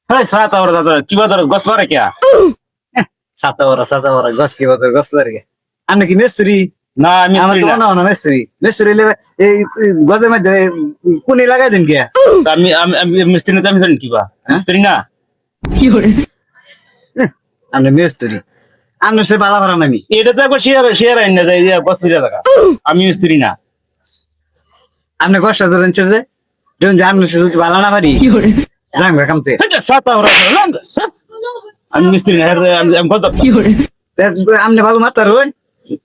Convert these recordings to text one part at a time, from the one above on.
Hey, सात और दादा किबा दर गस लरे क्या সাতা বড় গছ কি বলতে গছ লাগে আমি কি মিস্ত্রি ना আমার मिस्त्री তো ना না মিস্ত্রি মিস্ত্রি এই গজের মধ্যে কোনি লাগাই দিন কে আমি মিস্त्री না আমি জানি কিবা মিস্त्री না আমি মিস্ত্রি আমি সে বালা ভরা নামি এটা তো একবার শেয়ার আইন না যায় গস লিরা লাগা আমি মিস্त्री না আপনি গছটা ধরেন যে যখন যে আমি সে বালা না পারি রাখবে কামতে सात और আমি মিস্त्री না আমি কত আপনি ভালো মাত্রা রোন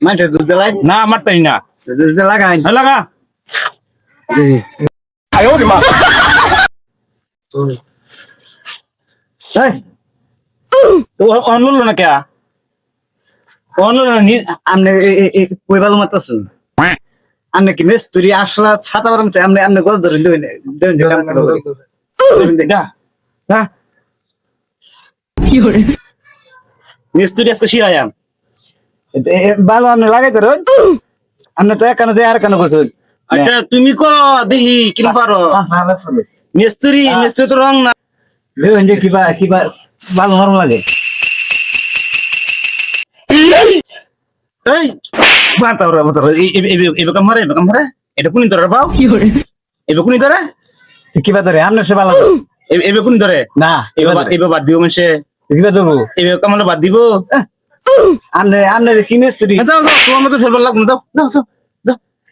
মাঠে দুধ লাই না মারতাই না দুধ লাগাই লাগা আয় ওরে মা তো অনলো না क्या অনলো না আপনি কই ভালো মাত্রা শুন আপনি কি মিস্ত্রি আসলা ছাতা বারাম চাই আপনি গছ ধরেন দেন কাম করবেন দেখা হ্যাঁ মিস্ত্রি আজকে শিয়ায়াম ভালো আপনি লাগাই ধরুন আপনি তো একানো যে আর কেন করছেন আচ্ছা তুমি কো দেখি কিন পারো মিস্ত্রি তো রং না কিবা কিবা ভালো নরম লাগে এই বাতা ওরা বাতা এবে কাম মারে এটা কোনি ধরে পাও এবে কোনি ধরে কিবা ধরে আপনি সে ভালো এবে কোনি ধরে না এবে বাদ দিও মানুষে কিবা দেবো এবে কামলে বাদ দিব আপনি আপনি কি মিস্ত্রি যাও তোমার মতো ফেলবার লাগবে না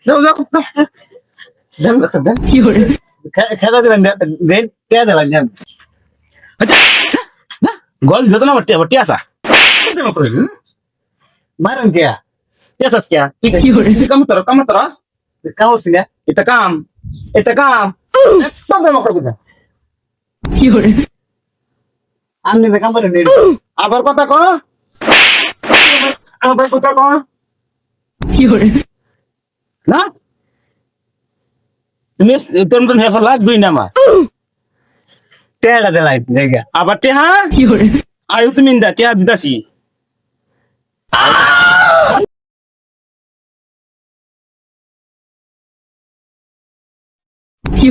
যাও খেলা দিবেন দেন কে দেবেন জান আচ্ছা গল দিও না বটে আসা মারুন কে আসas क्या ठीक है কাম তরো কাউছি না এটা কাম সব মকর কথা আপনি কাম করেন আবার কথা কো না তুমি তোর মতন হেফা লাগবেই না মা টেড়া দেলাই জায়গা আবার তে হ্যাঁ আয়ু তুমি ইন্দা কে দিদাসি কি